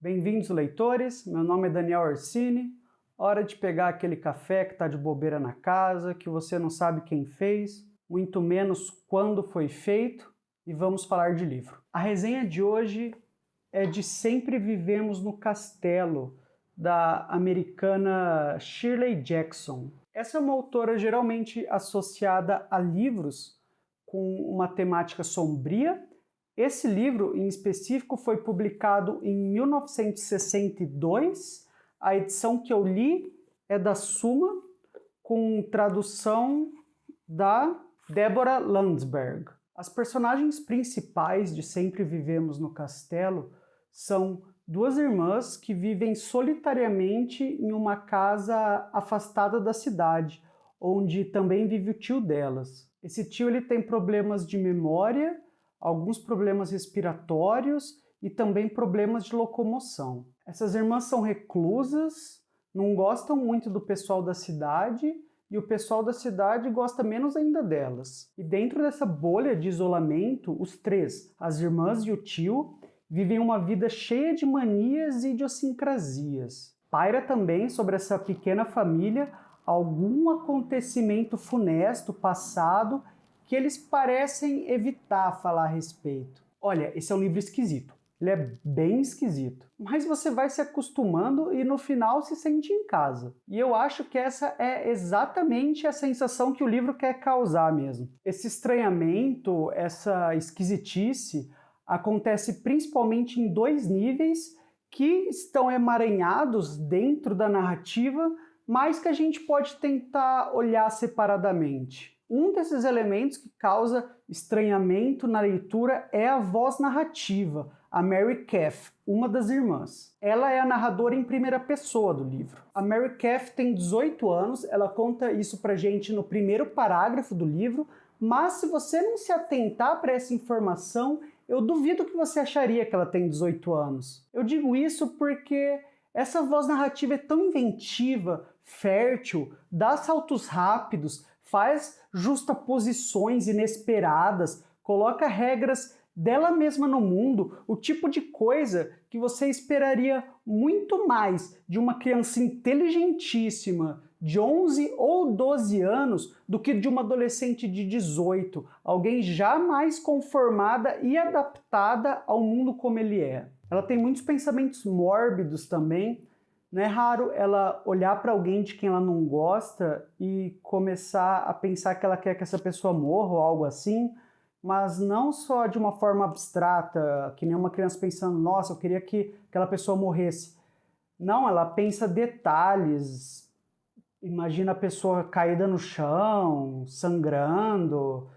Bem-vindos, leitores. Meu nome é Daniel Orsini. Hora de pegar aquele café que está de bobeira na casa, que você não sabe quem fez, muito menos quando foi feito, e vamos falar de livro. A resenha de hoje é de Sempre Vivemos no Castelo, da americana Shirley Jackson. Essa é uma autora geralmente associada a livros com uma temática sombria. Esse livro, em específico, foi publicado em 1962. A edição que eu li é da Suma, com tradução da Deborah Landsberg. As personagens principais de Sempre Vivemos no Castelo são duas irmãs que vivem solitariamente em uma casa afastada da cidade, onde também vive o tio delas. Esse tio ele tem problemas de memória, alguns problemas respiratórios e também problemas de locomoção. Essas irmãs são reclusas, não gostam muito do pessoal da cidade e o pessoal da cidade gosta menos ainda delas. E dentro dessa bolha de isolamento, os três, as irmãs e o tio, vivem uma vida cheia de manias e idiosincrasias. Paira também sobre essa pequena família algum acontecimento funesto passado que eles parecem evitar falar a respeito. Olha, esse é um livro esquisito. Ele é bem esquisito. Mas você vai se acostumando e no final se sente em casa. E eu acho que essa é exatamente a sensação que o livro quer causar mesmo. Esse estranhamento, essa esquisitice, acontece principalmente em dois níveis que estão emaranhados dentro da narrativa, mas que a gente pode tentar olhar separadamente. Um desses elementos que causa estranhamento na leitura é a voz narrativa, a Mary Cath, uma das irmãs. Ela é a narradora em primeira pessoa do livro. A Mary Cath tem 18 anos, ela conta isso pra gente no primeiro parágrafo do livro, mas se você não se atentar para essa informação, eu duvido que você acharia que ela tem 18 anos. Eu digo isso porque essa voz narrativa é tão inventiva, fértil, dá saltos rápidos, faz justaposições inesperadas, coloca regras dela mesma no mundo, o tipo de coisa que você esperaria muito mais de uma criança inteligentíssima de 11 ou 12 anos do que de uma adolescente de 18, alguém já mais conformada e adaptada ao mundo como ele é. Ela tem muitos pensamentos mórbidos também. Não é raro ela olhar para alguém de quem ela não gosta e começar a pensar que ela quer que essa pessoa morra ou algo assim, mas não só de uma forma abstrata, que nem uma criança pensando, nossa, eu queria que aquela pessoa morresse. Não, ela pensa detalhes, imagina a pessoa caída no chão, sangrando,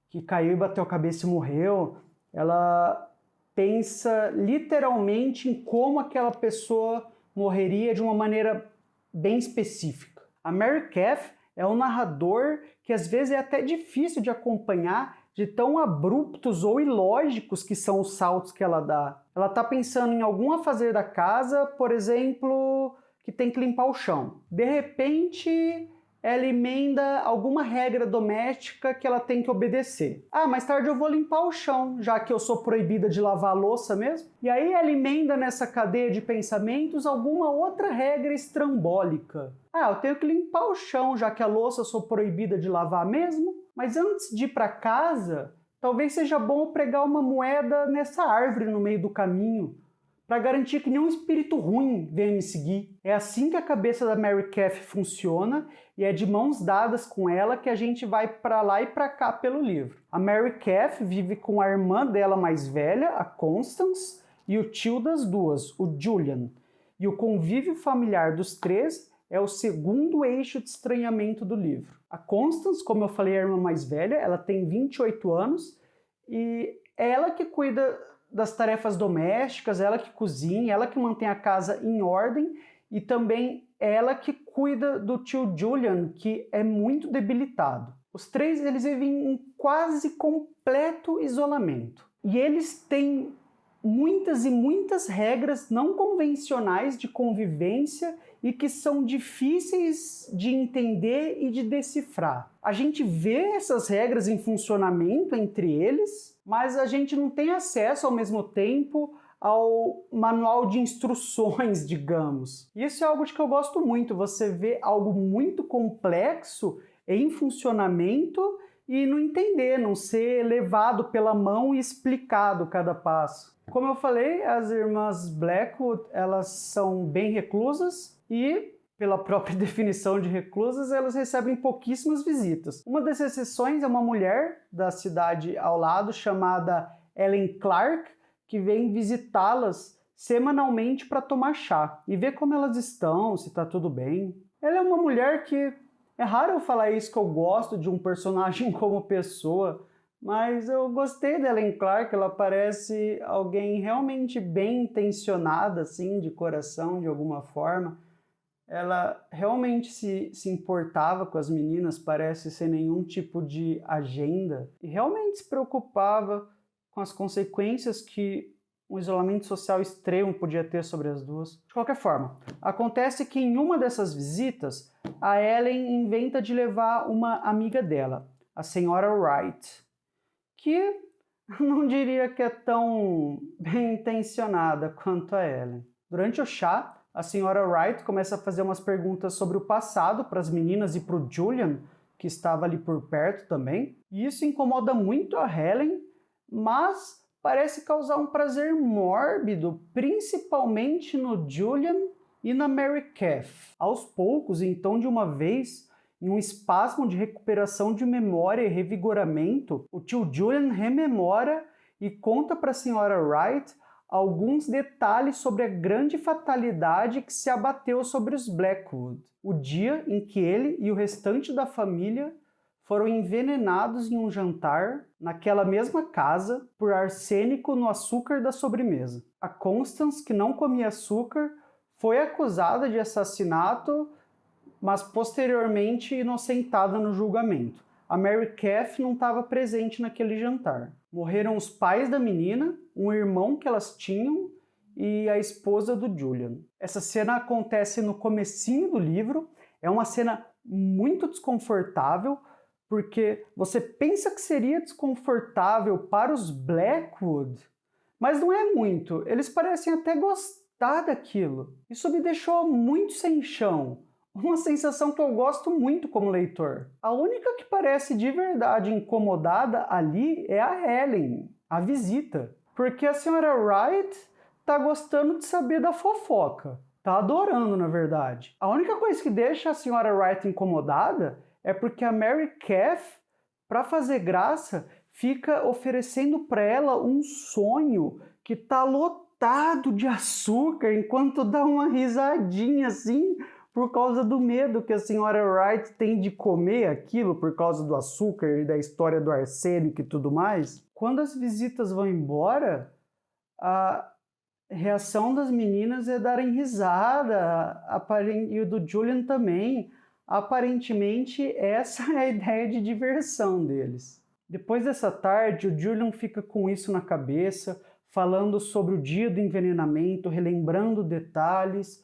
que caiu e bateu a cabeça e morreu. Ela pensa literalmente em como aquela pessoa morreria de uma maneira bem específica. A Mary Cath é um narrador que às vezes é até difícil de acompanhar, de tão abruptos ou ilógicos que são os saltos que ela dá. Ela está pensando em algum afazer da casa, por exemplo, que tem que limpar o chão. De repente, ela emenda alguma regra doméstica que ela tem que obedecer. Ah, mais tarde eu vou limpar o chão, já que eu sou proibida de lavar a louça mesmo. E aí ela emenda nessa cadeia de pensamentos alguma outra regra estrambólica. Ah, eu tenho que limpar o chão, já que a louça eu sou proibida de lavar mesmo. Mas antes de ir para casa, talvez seja bom eu pregar uma moeda nessa árvore no meio do caminho, para garantir que nenhum espírito ruim venha me seguir. É assim que a cabeça da Mary Cath funciona e é de mãos dadas com ela que a gente vai para lá e para cá pelo livro. A Mary Cath vive com a irmã dela mais velha, a Constance, e o tio das duas, o Julian. E o convívio familiar dos três é o segundo eixo de estranhamento do livro. A Constance, como eu falei, é a irmã mais velha, ela tem 28 anos e é ela que cuida das tarefas domésticas, ela que cozinha, ela que mantém a casa em ordem e também ela que cuida do tio Julian, que é muito debilitado. Os três eles vivem em quase completo isolamento. E eles têm muitas e muitas regras não convencionais de convivência e que são difíceis de entender e de decifrar. A gente vê essas regras em funcionamento entre eles, mas a gente não tem acesso ao mesmo tempo ao manual de instruções, digamos. E isso é algo de que eu gosto muito, você vê algo muito complexo em funcionamento e não entender, não ser levado pela mão e explicado cada passo. Como eu falei, as irmãs Blackwood, elas são bem reclusas e, pela própria definição de reclusas, elas recebem pouquíssimas visitas. Uma das exceções é uma mulher da cidade ao lado, chamada Ellen Clark, que vem visitá-las semanalmente para tomar chá e ver como elas estão, se está tudo bem. Ela é uma mulher que, é raro eu falar isso, que eu gosto de um personagem como pessoa, mas eu gostei da Ellen Clark, ela parece alguém realmente bem intencionada, assim, de coração, de alguma forma. Ela realmente se importava com as meninas, parece sem nenhum tipo de agenda, e realmente se preocupava com as consequências que um isolamento social extremo podia ter sobre as duas. De qualquer forma, acontece que em uma dessas visitas, a Ellen inventa de levar uma amiga dela, a senhora Wright, que não diria que é tão bem intencionada quanto a Ellen. Durante o chá, a senhora Wright começa a fazer umas perguntas sobre o passado para as meninas e para o Julian, que estava ali por perto também. E isso incomoda muito a Helen, mas parece causar um prazer mórbido, principalmente no Julian e na Mary Kath. Aos poucos, então, de uma vez, em um espasmo de recuperação de memória e revigoramento, o tio Julian rememora e conta para a senhora Wright alguns detalhes sobre a grande fatalidade que se abateu sobre os Blackwood, o dia em que ele e o restante da família foram envenenados em um jantar naquela mesma casa por arsênico no açúcar da sobremesa. A Constance, que não comia açúcar, foi acusada de assassinato, mas posteriormente inocentada no julgamento. A Mary Kath não estava presente naquele jantar. Morreram os pais da menina, um irmão que elas tinham e a esposa do Julian. Essa cena acontece no comecinho do livro, é uma cena muito desconfortável, porque você pensa que seria desconfortável para os Blackwood, mas não é muito. Eles parecem até gostar daquilo. Isso me deixou muito sem chão. Uma sensação que eu gosto muito como leitor. A única que parece de verdade incomodada ali é a Helen, a visita. Porque a senhora Wright tá gostando de saber da fofoca. Tá adorando, na verdade. A única coisa que deixa a senhora Wright incomodada é porque a Mary Kath, para fazer graça, fica oferecendo para ela um sonho que tá lotado de açúcar enquanto dá uma risadinha assim, por causa do medo que a senhora Wright tem de comer aquilo por causa do açúcar e da história do arsênico e tudo mais. Quando as visitas vão embora, a reação das meninas é darem risada, e o do Julian também. Aparentemente, essa é a ideia de diversão deles. Depois dessa tarde, o Julian fica com isso na cabeça, falando sobre o dia do envenenamento, relembrando detalhes,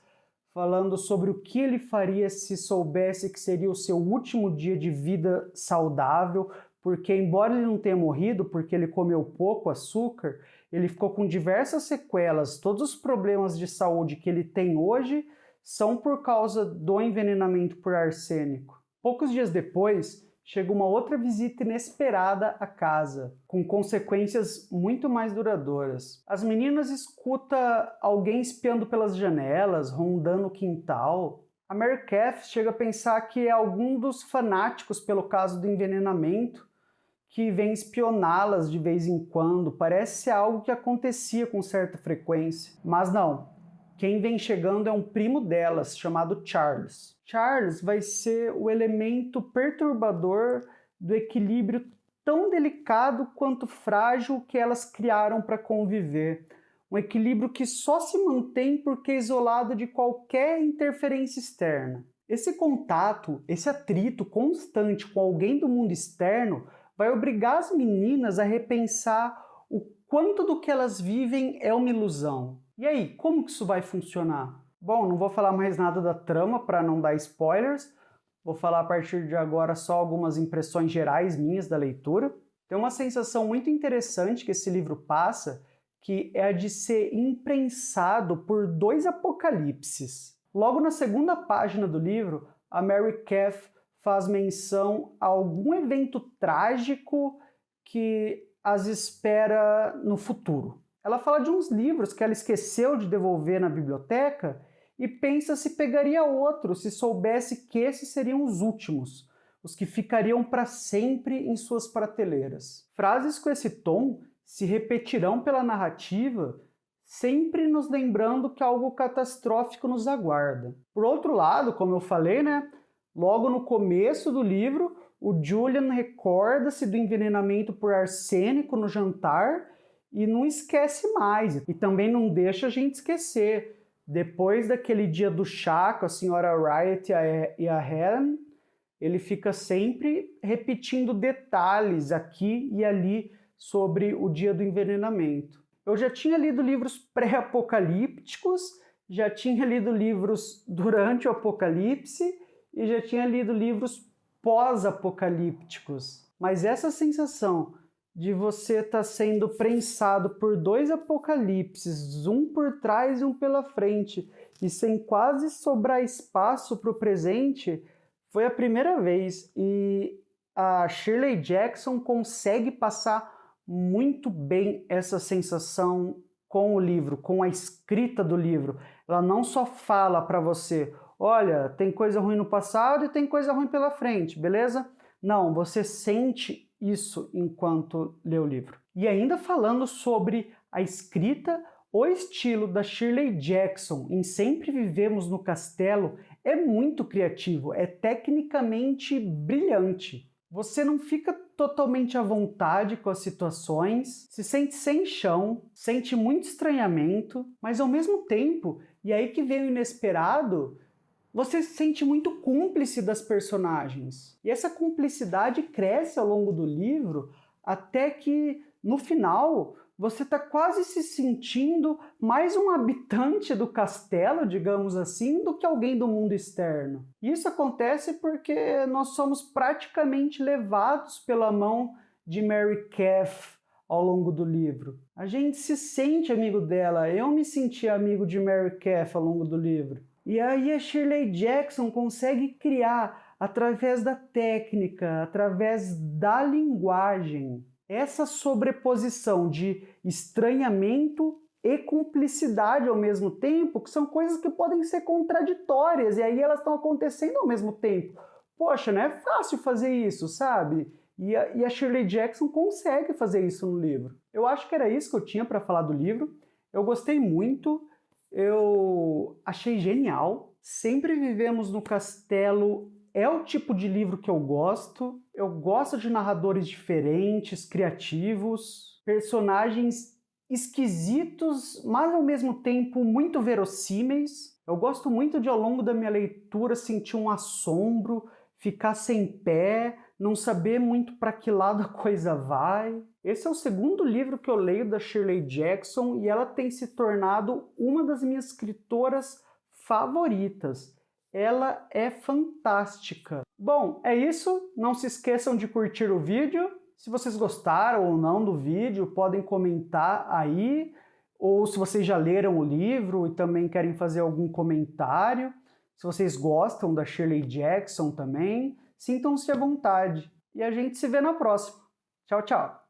falando sobre o que ele faria se soubesse que seria o seu último dia de vida saudável, porque embora ele não tenha morrido porque ele comeu pouco açúcar, ele ficou com diversas sequelas. Todos os problemas de saúde que ele tem hoje são por causa do envenenamento por arsênico. Poucos dias depois, chega uma outra visita inesperada à casa, com consequências muito mais duradouras. As meninas escutam alguém espiando pelas janelas, rondando o quintal. A Mary Kath chega a pensar que é algum dos fanáticos pelo caso do envenenamento que vem espioná-las de vez em quando. Parece ser algo que acontecia com certa frequência. Mas não. Quem vem chegando é um primo delas, chamado Charles. Charles vai ser o elemento perturbador do equilíbrio tão delicado quanto frágil que elas criaram para conviver. Um equilíbrio que só se mantém porque é isolado de qualquer interferência externa. Esse contato, esse atrito constante com alguém do mundo externo vai obrigar as meninas a repensar o quanto do que elas vivem é uma ilusão. E aí, como que isso vai funcionar? Bom, não vou falar mais nada da trama para não dar spoilers. Vou falar a partir de agora só algumas impressões gerais minhas da leitura. Tem uma sensação muito interessante que esse livro passa, que é a de ser imprensado por 2 apocalipses. Logo na segunda página do livro, a Mary Cath faz menção a algum evento trágico que as espera no futuro. Ela fala de uns livros que ela esqueceu de devolver na biblioteca e pensa se pegaria outros se soubesse que esses seriam os últimos, os que ficariam para sempre em suas prateleiras. Frases com esse tom se repetirão pela narrativa, sempre nos lembrando que algo catastrófico nos aguarda. Por outro lado, como eu falei, logo no começo do livro, o Julian recorda-se do envenenamento por arsênico no jantar e não esquece mais. E também não deixa a gente esquecer. Depois daquele dia do chá com a senhora Wright e a Helen, ele fica sempre repetindo detalhes aqui e ali sobre o dia do envenenamento. Eu já tinha lido livros pré-apocalípticos, já tinha lido livros durante o apocalipse e já tinha lido livros pós-apocalípticos. Mas essa sensação de você estar sendo prensado por 2 apocalipses, um por trás e um pela frente, e sem quase sobrar espaço para o presente, foi a primeira vez. E a Shirley Jackson consegue passar muito bem essa sensação com o livro, com a escrita do livro. Ela não só fala para você, olha, tem coisa ruim no passado e tem coisa ruim pela frente, beleza? Não, você sente isso enquanto lê o livro. E ainda falando sobre a escrita, o estilo da Shirley Jackson em Sempre Vivemos no Castelo é muito criativo, é tecnicamente brilhante. Você não fica totalmente à vontade com as situações, se sente sem chão, sente muito estranhamento, mas ao mesmo tempo, e aí que vem o inesperado, você se sente muito cúmplice das personagens. E essa cumplicidade cresce ao longo do livro até que, no final, você está quase se sentindo mais um habitante do castelo, digamos assim, do que alguém do mundo externo. Isso acontece porque nós somos praticamente levados pela mão de Mary Cath ao longo do livro. A gente se sente amigo dela, eu me senti amigo de Mary Cath ao longo do livro. E aí a Shirley Jackson consegue criar, através da técnica, através da linguagem, essa sobreposição de estranhamento e cumplicidade ao mesmo tempo, que são coisas que podem ser contraditórias, e aí elas estão acontecendo ao mesmo tempo. Poxa, não é fácil fazer isso, sabe? E a Shirley Jackson consegue fazer isso no livro. Eu acho que era isso que eu tinha para falar do livro. Eu gostei muito, eu achei genial. Sempre Vivemos no Castelo é o tipo de livro que eu gosto. Eu gosto de narradores diferentes, criativos, personagens esquisitos, mas ao mesmo tempo muito verossímeis. Eu gosto muito de, ao longo da minha leitura, sentir um assombro, ficar sem pé, não saber muito para que lado a coisa vai. Esse é o segundo livro que eu leio da Shirley Jackson e ela tem se tornado uma das minhas escritoras favoritas. Ela é fantástica. Bom, é isso. Não se esqueçam de curtir o vídeo. Se vocês gostaram ou não do vídeo, podem comentar aí. Ou se vocês já leram o livro e também querem fazer algum comentário. Se vocês gostam da Shirley Jackson também, sintam-se à vontade. E a gente se vê na próxima. Tchau, tchau!